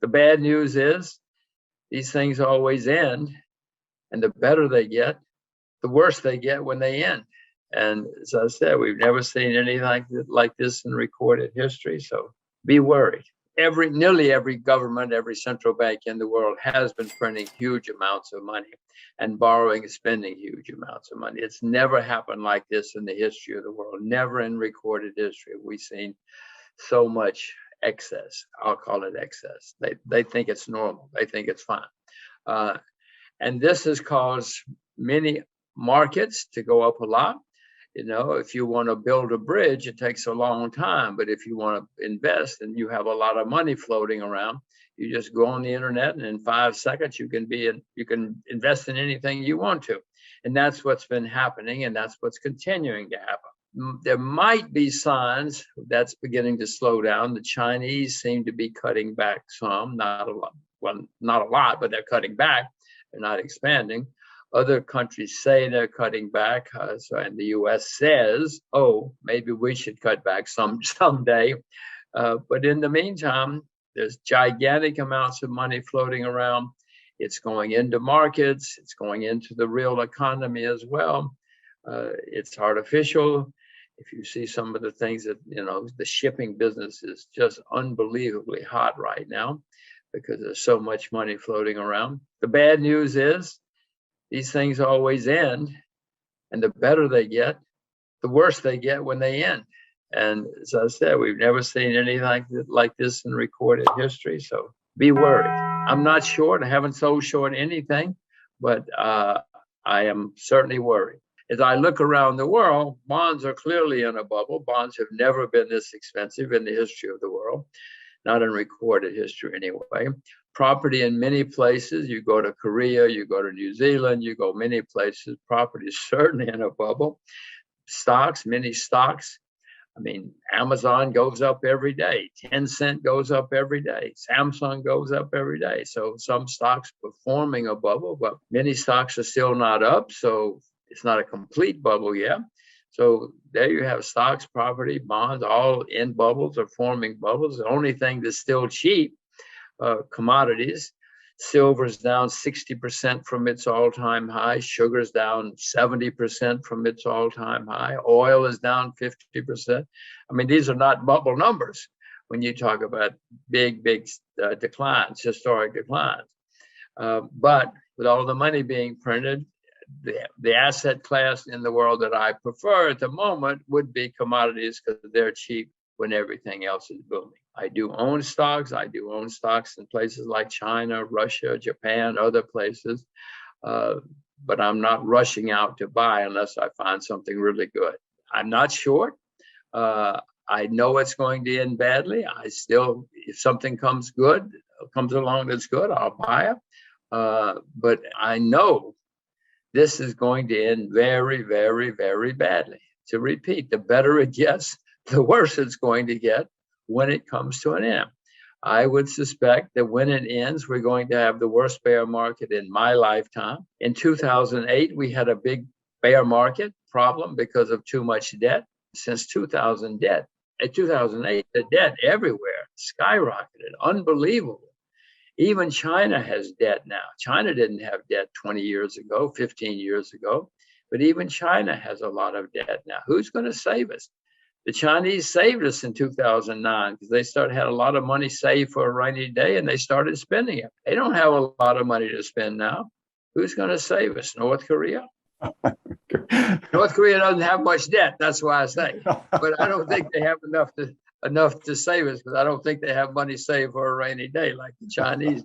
The bad news is these things always end, and the better they get, the worse they get when they end. And as I said, we've never seen anything like this in recorded history. So be worried. Nearly every government, every central bank in the world has been printing huge amounts of money and borrowing and spending huge amounts of money. It's never happened like this in the history of the world. Never in recorded history have we seen so much excess. I'll call it excess. They think it's normal. They think it's fine. And this has caused many markets to go up a lot. If you want to build a bridge, it takes a long time. But if you want to invest and you have a lot of money floating around, you just go on the internet, and in 5 seconds you can invest in anything you want to. And that's what's been happening, and that's what's continuing to happen. There might be signs that's beginning to slow down. The Chinese seem to be cutting back some, not a lot. Well, not a lot, but they're cutting back. They're not expanding. Other countries say they're cutting back, and the U.S. says, "Oh, maybe we should cut back someday." But in the meantime, there's gigantic amounts of money floating around. It's going into markets. It's going into the real economy as well. It's artificial. If you see some of the things that the shipping business is just unbelievably hot right now because there's so much money floating around. The bad news is these things always end, and the better they get, the worse they get when they end. And as I said, we've never seen anything like this in recorded history. So be worried. I'm not short. I haven't sold short anything, but I am certainly worried. As I look around the world, bonds are clearly in a bubble. Bonds have never been this expensive in the history of the world, not in recorded history anyway. Property in many places, you go to Korea, you go to New Zealand, you go many places, property is certainly in a bubble. Stocks, many stocks. I mean, Amazon goes up every day. Tencent goes up every day. Samsung goes up every day. So some stocks performing a bubble, but many stocks are still not up. So it's not a complete bubble yet. So there you have stocks, property, bonds, all in bubbles or forming bubbles. The only thing that's still cheap, commodities. Silver's down 60% from its all-time high. Sugar's down 70% from its all-time high. Oil is down 50%. I mean, these are not bubble numbers when you talk about big declines, historic declines. But with all the money being printed, the asset class in the world that I prefer at the moment would be commodities because they're cheap when everything else is booming. I do own stocks. I do own stocks in places like China, Russia, Japan, other places. But I'm not rushing out to buy unless I find something really good. I'm not short. I know it's going to end badly. If something comes along that's good, I'll buy it. But I know this is going to end very, very, very badly. To repeat, the better it gets, the worse it's going to get when it comes to an end. I would suspect that when it ends, we're going to have the worst bear market in my lifetime. In 2008, we had a big bear market problem because of too much debt. Since 2008, the debt everywhere skyrocketed, unbelievable. Even China has debt now. China didn't have debt 20 years ago, 15 years ago, but even China has a lot of debt now. Who's going to save us? The Chinese saved us in 2009 because they had a lot of money saved for a rainy day and they started spending it. They don't have a lot of money to spend now. Who's going to save us? North Korea? North Korea doesn't have much debt. That's why I say. But I don't think they have enough to save us because I don't think they have money saved for a rainy day like the Chinese.